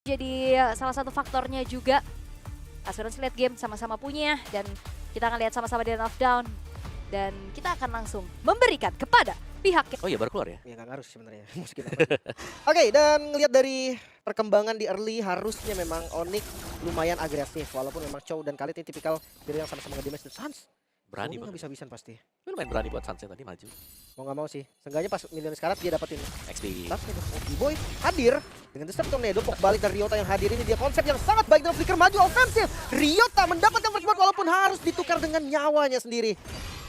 Jadi salah satu faktornya juga asuransi late game sama-sama punya dan kita akan lihat sama-sama di knockdown dan kita akan langsung memberikan kepada pihak Oh iya, baru keluar ya? Ya nggak ngaruh sih sebenarnya. Masukin apa. Oke, dan ngelihat dari perkembangan di early harusnya memang Onyx lumayan agresif walaupun memang Chow dan Khalid ini tipikal hero yang sama-sama nge-damage dan Sans. Berani Nggak banget. bisa-bisan pasti. Ini lumayan berani buat Sunsnya tadi maju. Mau nggak mau sih. Seenggaknya pas Million Scarlet dia dapetin. XP. Tapi Boy hadir dengan Disruptor Tornado pok balik dari Ryota yang hadir ini dia konsep yang sangat baik dan Flicker maju ofensif. Ryota mendapatkan first blood walaupun harus ditukar dengan nyawanya sendiri.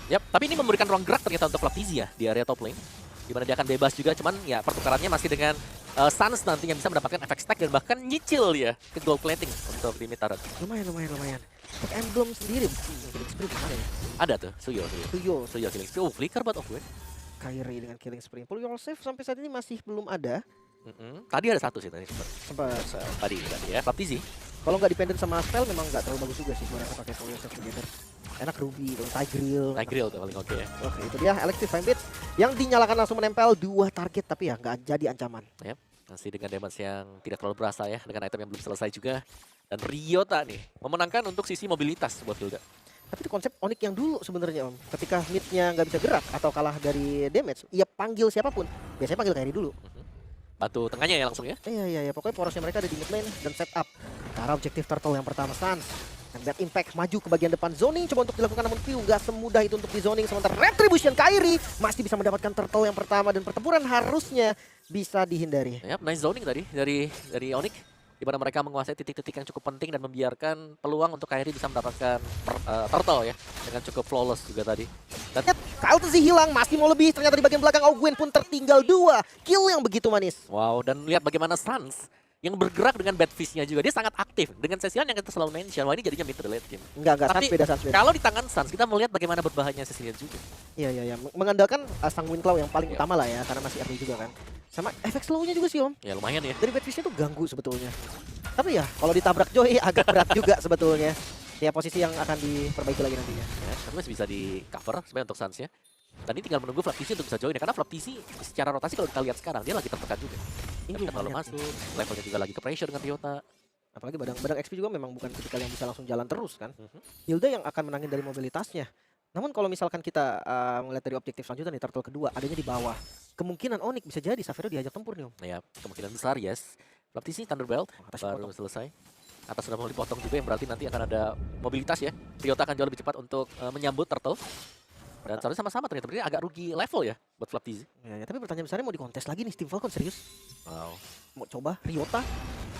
Yap, tapi ini memberikan ruang gerak ternyata untuk Flaptizi ya di area top lane. Dimana dia akan bebas juga, cuman ya pertukarannya masih dengan Suns nantinya bisa mendapatkan efek stack dan bahkan nyicil ya ke gold plating untuk di mid turret. Lumayan. Untuk emblem sendiri. Killing Spree gimana ya? Ada tuh, Suyo. Tuyo, Killing Spree. Oh, flicker buat Off Win. Kyrie dengan Killing Spree. Pull yourself sampai saat ini masih belum ada. Tadi ada satu sih tadi. Sempat. Tadi ya, Flaptizi. Kalau nggak dependent sama spell memang nggak terlalu bagus juga sih gua rasa pakai Pull yourself together. Enak Ruby, Tigreal. Tigreal tuh paling oke ya. Oke, itu dia Elective Flame Blitz yang dinyalakan langsung menempel dua target tapi ya nggak jadi ancaman. Yap, masih dengan damage yang tidak terlalu berasa ya, dengan item yang belum selesai juga. Dan Ryota nih, memenangkan untuk sisi mobilitas buat Hilda. Tapi itu konsep Onyx yang dulu sebenarnya Om. Ketika midnya nggak bisa gerak atau kalah dari damage, ia panggil siapapun. Biasanya panggil Kyrie dulu. Bantu tengahnya ya langsung ya. Iya. Pokoknya porosnya mereka ada di mid lane dan setup. Ke arah objektif turtle yang pertama Sans. Dan Bad Impact maju ke bagian depan zoning coba untuk dilakukan namun Piu nggak semudah itu untuk di zoning. Sementara Retribution Kyrie masih bisa mendapatkan turtle yang pertama dan pertempuran harusnya bisa dihindari. Yap, nice zoning tadi dari Onyx. Di mana mereka menguasai titik-titik yang cukup penting dan membiarkan peluang untuk Kyrie bisa mendapatkan turtle ya. Dengan cukup flawless juga tadi. Dan Kaltzy hilang, masih mau lebih. Ternyata di bagian belakang Ogwen pun tertinggal 2 kill yang begitu manis. wow, dan lihat bagaimana Suns yang bergerak dengan bad fish-nya juga. Dia sangat aktif dengan Cecilian yang kita selalu mention. Wah, ini jadinya mid to late game. Enggak, Tapi Sans beda, Sans beda. kalau di tangan Suns, kita melihat bagaimana berbahayanya Cecilian juga. Iya. Mengandalkan sang Windclaw yang paling Iya. utama lah ya, karena masih early juga kan. Sama efek slow-nya juga sih Om. Ya lumayan ya. Dari bad fish-nya tuh ganggu sebetulnya. Tapi ya, kalau ditabrak Joy agak berat juga sebetulnya. Ya posisi yang akan diperbaiki lagi nantinya. Ya, tapi masih bisa di cover sebenarnya untuk Suns ya. Tadi tinggal menunggu Flaptizi untuk bisa join ya. Karena Flaptizi secara rotasi kalau kita lihat sekarang, dia lagi tertekan juga. Ini Tidak terlalu lumayan masuk, levelnya juga lagi ke pressure dengan Ryota. Apalagi badang XP juga memang bukan tipikal yang bisa langsung jalan terus kan. Hilda yang akan menangin dari mobilitasnya. Namun kalau misalkan kita melihat dari objektif selanjutnya nih turtle kedua adanya di bawah. Kemungkinan Onyx bisa jadi Savero diajak tempur nih Om. Ya, kemungkinan besar yes. Flaptizi Thunderbelt Atasnya baru potong. selesai. Atas sudah mau dipotong juga yang berarti nanti akan ada mobilitas ya. Ryota akan jauh lebih cepat untuk menyambut Turtle. Dan seharusnya sama-sama ternyata berarti agak rugi level ya buat Flaptizi. Ya, tapi pertanyaan besarnya mau dikontes lagi nih Team Falcon serius? Wow. Mau coba Ryota?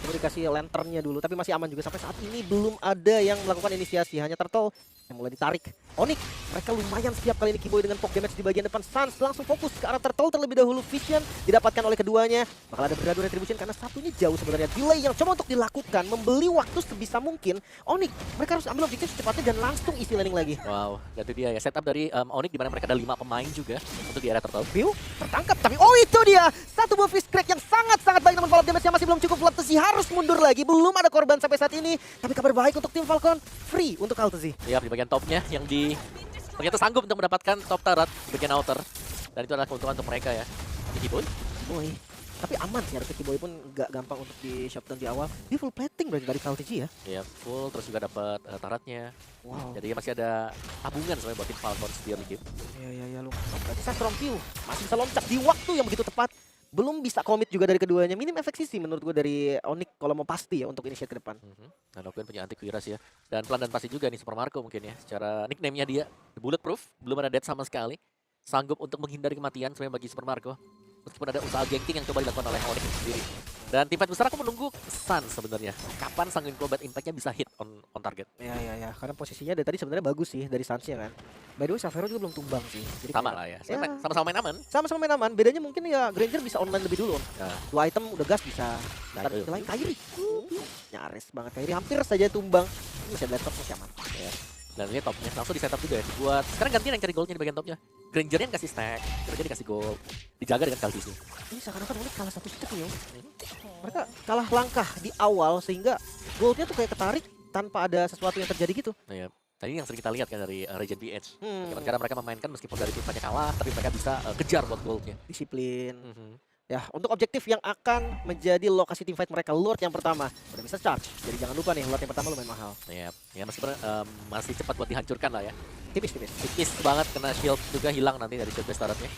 Coba dikasih lanternnya dulu tapi masih aman juga sampai saat ini belum ada yang melakukan inisiasi hanya Turtle yang mulai ditarik. Onyx mereka lumayan siap kali ini Kiboy dengan poke damage di bagian depan. Sans langsung fokus ke arah Turtle terlebih dahulu. Vision didapatkan oleh keduanya. Bakal ada beradu retribution karena satunya jauh sebenarnya. Delay yang coba untuk dilakukan membeli waktu sebisa mungkin. Onyx mereka harus ambil objektif secepatnya dan langsung isi landing lagi. Wow, dan itu dia ya setup dari Onyx di mana mereka ada 5 pemain juga untuk di area Turtle. Biu tertangkap tapi oh itu dia satu buah fish crack yang sangat baik namun follow damage-nya masih belum cukup. Flaptizi harus mundur lagi, belum ada korban sampai saat ini tapi kabar baik untuk tim Falcon, free untuk Kaltzy. Ya, di bagian topnya yang ternyata sanggup untuk mendapatkan top turret di bagian outer. Dan itu adalah keuntungan untuk mereka ya. Kiboy. Boy tapi aman sih harusnya Kiboy pun nggak gampang untuk di shutdown di awal. Dia full plating berarti dari Kaltzy ya. Ya, full terus juga dapat turretnya. Wow. Jadi masih ada tabungan sebenarnya buat tim Falcon di early game. Ya lu. Berarti saya strong view masih bisa loncat di waktu yang begitu tepat. Belum bisa komit juga dari keduanya. Minim efek sisi menurut gue dari Onyx kalau mau pasti ya untuk initiate ke depan. Dan Okuin punya anti kuiras ya. Dan pelan dan pasti juga nih Super Marco mungkin ya. Secara nickname-nya dia bulletproof, belum ada death sama sekali. Sanggup untuk menghindari kematian sebenarnya bagi Super Marco. Meskipun ada usaha ganking yang coba dilakukan oleh Onyx sendiri. Dan tim fight besar aku menunggu Sun sebenarnya. Kapan sang Combat Impact-nya bisa hit on target. Ya. Karena posisinya dari tadi sebenarnya bagus sih dari Suns-nya kan. By the way, Savero juga belum tumbang sih. Jadi Sama kayak- lah ya. Sama-sama main aman. Sama-sama main aman. Bedanya mungkin ya Granger bisa online lebih dulu. Nah, 2 item udah gas bisa. Nah, Ntar itu. lain Kyrie. Nyaris banget Kyrie hampir saja tumbang. Ini bisa laptop masih aman. ya. Dan ini topnya langsung di setup juga ya. Buat sekarang gantian yang cari goldnya di bagian topnya. Granger-nya kasih stack, Granger dikasih gold. Dijaga dengan Kaltzy. Ini seakan-akan Onyx kalah satu step nih. Mereka kalah langkah di awal sehingga goldnya tuh kayak ketarik tanpa ada sesuatu yang terjadi gitu. Nah, ya. Tadi yang sering kita lihat kan dari Regent BH. Bagaimana cara mereka memainkan meskipun dari tim banyak kalah, tapi mereka bisa kejar buat goldnya. Disiplin. Ya, untuk objektif yang akan menjadi lokasi teamfight mereka, Lord yang pertama udah bisa charge. Jadi jangan lupa nih, Lord yang pertama lumayan mahal. Ya, ya meskipun masih cepat buat dihancurkan lah ya. Tipis-tipis. Tipis banget kena shield juga hilang nanti dari shield base turretnya.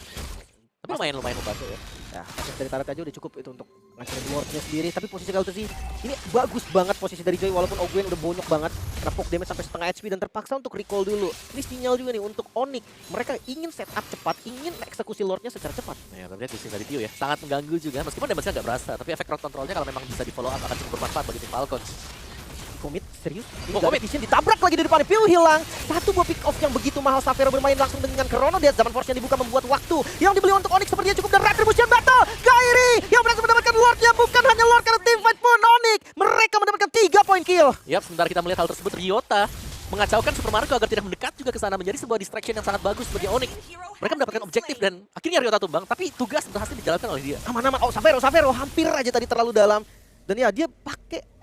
Tapi lumayan membantu ya. Ya, akses dari turret aja udah cukup itu untuk ngancurin Lordnya sendiri. Tapi posisi Kaltesi ini bagus banget posisi dari Joy, walaupun Ogwen udah bonyok banget. Karena poke damage sampai setengah HP dan terpaksa untuk recall dulu. Ini sinyal juga nih untuk Onyx. Mereka ingin setup cepat, ingin eksekusi Lordnya secara cepat. Ya, tapi lihat dari Tio ya, sangat mengganggu juga. Meskipun damage-nya nggak berasa, tapi efek crowd control-nya kalau memang bisa di follow up akan cukup bermanfaat bagi tim Falcons. Komit, serius? Oh, Ini komit. Vision ditabrak lagi di depan, Piu hilang. Satu buah pick off yang begitu mahal. Xavero bermain langsung dengan Chrono. Dia zaman force yang dibuka membuat waktu yang dibeli untuk Onyx sepertinya cukup, dan Retribution Battle. Kairi yang berhasil mendapatkan Lordnya, bukan hanya Lord karena teamfight pun Onyx. Mereka mendapatkan 3 poin kill. Yap, sementara kita melihat hal tersebut, Ryota mengacaukan Super Marco agar tidak mendekat juga ke sana, menjadi sebuah distraction yang sangat bagus bagi Onyx. Mereka mendapatkan objektif dan akhirnya Ryota tumbang, tapi tugas berhasil dijalankan oleh dia. Aman-aman. Oh, Xavero hampir aja tadi terlalu dalam. Dan ya, dia pakai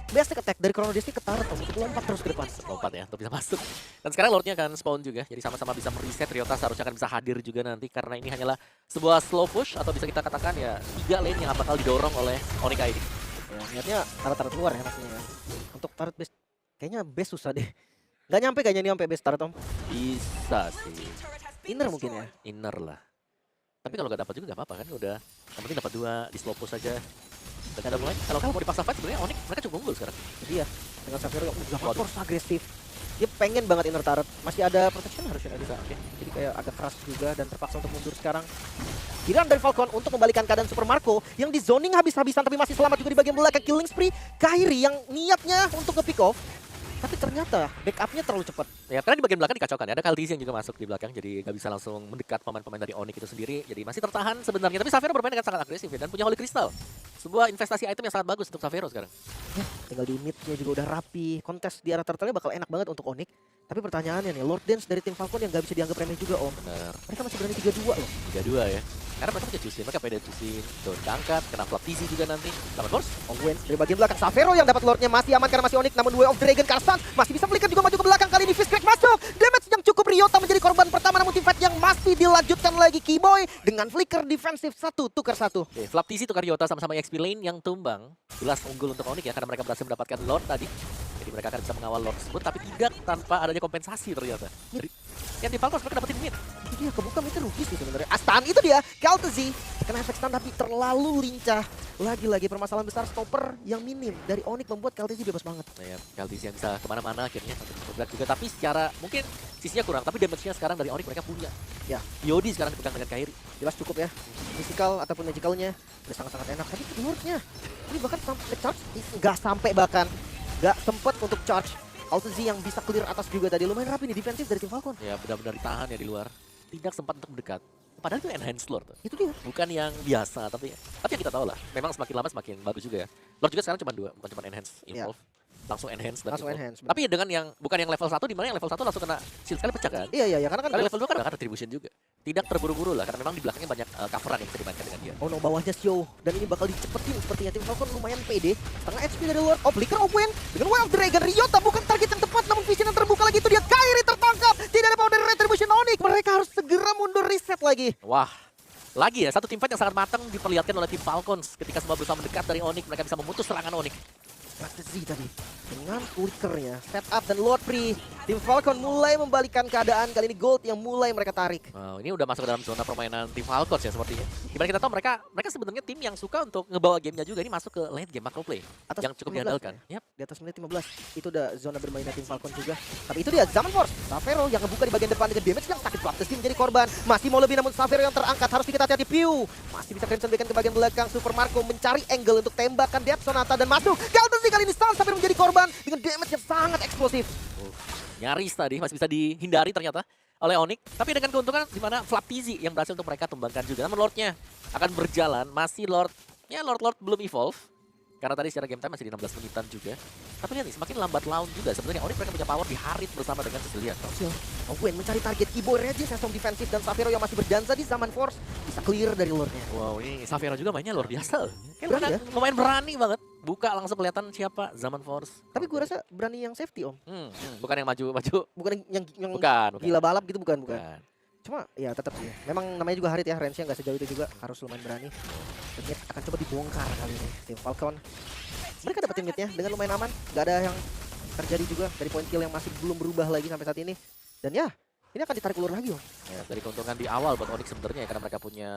basic attack dari Chrono Destiny ke turret untuk lompat terus ke depan. Lompat ya, untuk bisa masuk. Dan sekarang Lordnya akan spawn juga, jadi sama-sama bisa mereset. Ryota seharusnya akan bisa hadir juga nanti, karena ini hanyalah sebuah slow push, atau bisa kita katakan ya 3 lane yang bakal didorong oleh Onyx ID. Ya, niatnya turret luar ya pastinya ya. Untuk turret base, kayaknya base susah deh. Gak nyampe kayaknya nih sampai base turret, Om. Bisa sih, Inner mungkin ya. inner lah. Tapi kalau nggak dapat juga nggak apa-apa kan, udah. Yang penting dapat 2 di slow push aja. Dan kita mulai, kalau mau dipaksa fight sebenarnya Onyx mereka cukup unggul sekarang. Jadi ya, dengan Xavero yang udah force agresif. Dia pengen banget inner turret. Masih ada protection harusnya bisa. Oke. Jadi kayak agak keras juga dan terpaksa untuk mundur sekarang. Giliran dari Falcon untuk membalikan keadaan Super Marco yang di zoning habis-habisan tapi masih selamat juga di bagian belakang. Killing spree Kairi yang niatnya untuk nge-pick off. Tapi ternyata backupnya terlalu cepat. Ya, karena di bagian belakang dikacaukan ya. Ada Kaltisi yang juga masuk di belakang, jadi nggak bisa langsung mendekat pemain-pemain dari Onyx itu sendiri. Jadi masih tertahan sebenarnya. Tapi Xavero bermain dengan sangat agresif ya, dan punya Holy Crystal. Sebuah investasi item yang sangat bagus untuk Xavero sekarang. Tinggal di midnya juga udah rapi. Kontes di arah turtle bakal enak banget untuk Onyx. Tapi pertanyaannya nih, Lord Dance dari tim Falcon yang nggak bisa dianggap remeh juga, Om. Benar. Mereka masih berani 3-2 loh. 3-2 ya. Karena mereka punya Jusin, mereka pede Jusin. Daun diangkat, kena flap TZ juga nanti. Dapat force. Ogwen dari bagian belakang. Xavero yang dapat Lordnya masih aman karena masih Onyx. Namun Way of Dragon Karsan masih bisa flicker juga maju ke belakang. Kali ini Fistcrack masuk. Damage yang cukup, Ryota menjadi korban pertama. Namun teamfight yang masih dilanjutkan lagi. Keyboy dengan flicker defensif 1 tukar 1. Oke, flap TZ tukar Ryota sama-sama XP lane yang tumbang. Jelas unggul untuk Onyx ya, karena mereka berhasil mendapatkan Lord tadi. Jadi mereka akan bisa mengawal Lord tersebut, tapi tidak tanpa adanya kompensasi ternyata. Jadi, yang di Falcons mereka dapetin mid. Itu dia, kebuka itu rugi sih sebenarnya. Astan itu dia, Kaltesi kena efek stun tapi terlalu lincah. Lagi-lagi permasalahan besar stopper yang minim dari Onyx membuat Kaltesi bebas banget. Nah ya, Kaltisi yang bisa kemana-mana akhirnya untuk bergerak juga, tapi secara mungkin sisinya kurang, tapi damage-nya sekarang dari Onyx mereka punya. Ya, Yodi sekarang dipegang dengan Kairi. jelas cukup ya. Physical ataupun magicalnya udah sangat-sangat enak. Tapi Lordnya ini bahkan sampai charge, nggak sampai bahkan. Nggak sempet untuk charge. Kaltesi yang bisa clear atas juga tadi. Lumayan rapi nih defensif dari tim Falcon. Ya benar-benar ditahan ya di luar. Tidak sempat untuk mendekat. Padahal itu enhanced Lord. Itu dia. Bukan yang biasa, tapi yang kita tahu lah. Memang semakin lama semakin bagus juga ya. Lord juga sekarang cuma 2, bukan cuma enhance, involve. Langsung enhance dan Langsung involve. enhance. Tapi dengan yang bukan yang level 1, di mana yang level 1 langsung kena shield sekali pecah kan. Iya, karena kan Kali level 2 kan akan retribution juga. Tidak terburu-buru lah, karena memang di belakangnya banyak coveran yang bisa dimainkan dengan dia. oh no, bawahnya Sio. Dan ini bakal dicepetin sepertinya. Tim Falcon lumayan pede. Setengah HP dari Lord. Oh, Flicker Ogwen dengan Way of Dragon. Ryota bukan target yang tepat, namun vision yang terbuka lagi. Itu dia, Kairi tertangkap. Tidak ada power dari Retribution Onyx. Mereka harus segera mundur reset lagi. Wah, lagi ya, satu tim fight yang sangat matang diperlihatkan oleh tim Falcons. Ketika semua berusaha mendekat dari Onyx, mereka bisa memutus serangan Onyx. Strategi tadi dengan flickernya, setup dan Lord Free. Tim Falcon mulai membalikkan keadaan. Kali ini Gold yang mulai mereka tarik. Wow, ini udah masuk ke dalam zona permainan tim Falcons ya sepertinya. Dimana kita tahu mereka sebenarnya tim yang suka untuk ngebawa gamenya juga. Ini masuk ke late game macro play Atas yang cukup 15 diandalkan. ya? Yap. Di atas menit 15. Itu udah zona bermainnya tim Falcon juga. Tapi itu dia, Zaman Force. Xavero yang ngebuka di bagian depan dengan damage yang sakit banget. Tim menjadi korban. Masih mau lebih, namun Xavero yang terangkat. Harus dikit hati-hati. Piu masih bisa Crimson Beacon ke bagian belakang. Super Marco mencari angle untuk tembakan Death Sonata dan masuk. Kaltesi kali ini stun. Xavero menjadi korban dengan damage yang sangat eksplosif. Nyaris tadi masih bisa dihindari ternyata oleh Onyx. Tapi dengan keuntungan di mana Flap TZ yang berhasil untuk mereka tumbangkan juga. Namun Lordnya akan berjalan. Masih Lord belum evolve. Karena tadi secara game time masih di 16 menitan juga. Tapi lihat nih, semakin lambat laun juga. Sebenarnya Onyx mereka punya power di Harit bersama dengan Cecilia. Ogwen mencari target keyboard Regis yang defensif dan Xavero yang masih berdansa di Zaman Force bisa clear dari Lordnya. Wow, ini Xavero juga mainnya luar biasa. Berani ya? Lumayan berani banget. Buka langsung kelihatan siapa Zaman Force. Tapi gue rasa berani yang safety, Om. Bukan yang maju. Bukan yang Bukan. gila balap gitu, bukan. Bukan. Cuma ya tetap sih. Memang namanya juga Harit ya, range-nya nggak sejauh itu juga, harus lumayan berani. Dan mid akan coba dibongkar kali ini tim Falcon. Mereka dapetin midnya dengan lumayan aman, nggak ada yang terjadi juga dari point kill yang masih belum berubah lagi sampai saat ini. Dan ya, ini akan ditarik ulur lagi Om. Ya, dari keuntungan di awal buat Onyx sebenarnya ya, karena mereka punya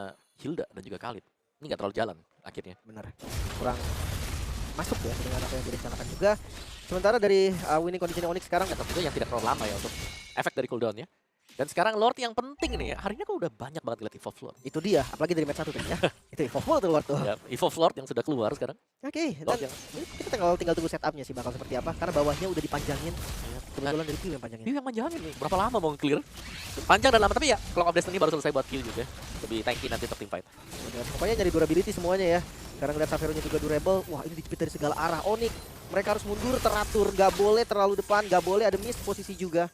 Hilda dan juga Khalid. Ini nggak terlalu jalan akhirnya. Benar. Kurang masuk ya dengan apa yang direncanakan juga. Sementara dari winning condition Onyx sekarang Dan tentunya yang tidak terlalu lama ya untuk efek dari cooldownnya. Dan sekarang Lord yang penting nih ya, hari ini kok udah banyak banget ngeliat Evolve Lord. itu dia, apalagi dari match 1 tadi ya. Itu Evolve tuh Lord tuh. Ya, Evolve Lord yang sudah keluar sekarang. Oke, Lord dan yang kita tinggal tunggu setupnya sih bakal seperti apa. Karena bawahnya udah dipanjangin. Kebetulan dari Piu yang panjangin. dia yang manjangin nih. Berapa lama mau clear? Panjang dan lama, tapi ya Clock of Destiny baru selesai buat kill juga. Lebih tanky nanti untuk teamfight. Dan pokoknya nyari durability semuanya ya. Sekarang ngeliat Xavier-nya juga durable. Wah ini dijepit dari segala arah. Onyx, mereka harus mundur teratur. Gak boleh terlalu depan, gak boleh ada miss posisi juga.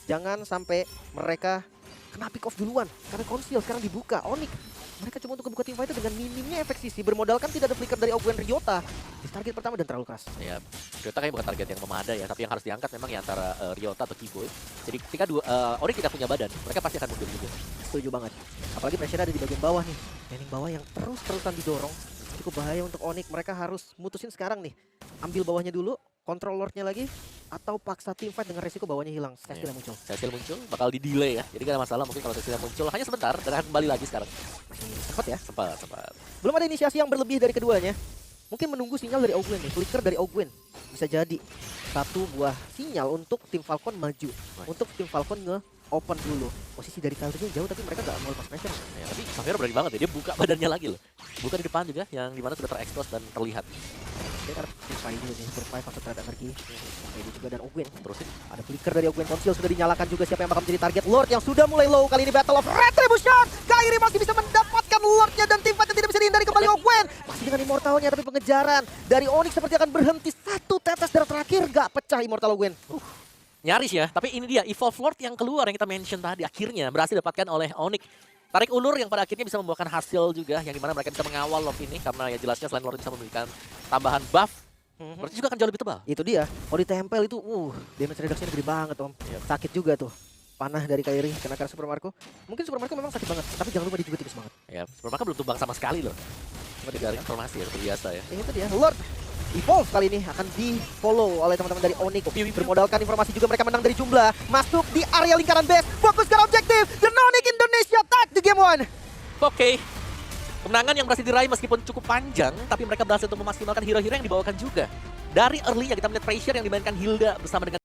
Jangan sampai mereka kena pick off duluan. Karena Conceal sekarang dibuka. Onyx, mereka cuma untuk membuka teamfight dengan minimnya efek sisi. Bermodalkan tidak ada flicker dari Ogwen Ryota. Di target pertama dan terlalu keras. Ya, Ryota kayaknya bukan target yang memadai ya, tapi yang harus diangkat memang ya antara Ryota atau Kiboy. Jadi ketika Onyx tidak punya badan, mereka pasti akan mundur juga. Setuju banget. Apalagi pressure ada di bagian bawah nih. Laning bawah yang terus-terusan didorong. Cukup bahaya untuk Onyx. Mereka harus mutusin sekarang nih. Ambil bawahnya dulu, control Lordnya lagi, atau paksa teamfight dengan resiko bawahnya hilang. Cecil yang muncul. Cecil muncul, bakal di delay ya. Jadi gak ada masalah mungkin kalau Cecil muncul hanya sebentar dan akan kembali lagi sekarang. Masih sempat ya. Sempat. Belum ada inisiasi yang berlebih dari keduanya. Mungkin menunggu sinyal dari Ogwen nih. Flicker dari Ogwen. Bisa jadi satu buah sinyal untuk tim Falcon maju. Untuk tim Falcon nge-open dulu. Posisi dari Kaldenya jauh tapi mereka gak mau lepas pressure. Ya, tapi Xavier berani banget ya, dia buka badannya lagi loh. Buka di depan juga, yang dimana sudah terekspos dan terlihat. Dia kan survive dulu nih. Survive masuk terhadap energi. Ini juga dan Ogwen. Terusin. Ada flicker dari Ogwen. Conceal sudah dinyalakan juga. Siapa yang bakal menjadi target Lord yang sudah mulai low kali ini. Battle of Retribution. Kairi masih bisa mendapatkan Lordnya dan teamfight yang tidak bisa dihindari kembali Ogwen. Masih dengan immortalnya tapi pengejaran dari Onyx seperti akan berhenti. Satu tetes darah terakhir gak pecah immortal Ogwen. Nyaris ya, tapi ini dia Evolve Lord yang keluar yang kita mention tadi akhirnya berhasil didapatkan oleh Onyx. Tarik ulur yang pada akhirnya bisa membuahkan hasil juga, yang dimana mereka bisa mengawal Lord ini karena ya jelasnya selain Lord bisa memberikan tambahan buff, berarti juga akan jauh lebih tebal. Itu dia. Kalau ditempel itu damage reduction gede banget Om. Sakit juga tuh. Panah dari Kairi kenakan Super Marco. Mungkin Super Marco memang sakit banget, tapi jangan lupa dia juga tipis banget. Ya, mereka belum tumbang sama sekali loh. Cuma dikasih informasi ya, biasa ya. Itu dia. Lord Evolve kali ini akan di-follow oleh teman-teman dari Onyx. Bermodalkan informasi juga mereka menang dari jumlah. Masuk di area lingkaran base. Fokus ke objektif. The Onyx Indonesia tag di game 1. Oke. Kemenangan yang berhasil diraih meskipun cukup panjang, tapi mereka berhasil untuk memaksimalkan hero-hero yang dibawakan juga. Dari early yang kita melihat pressure yang dimainkan Hilda bersama dengan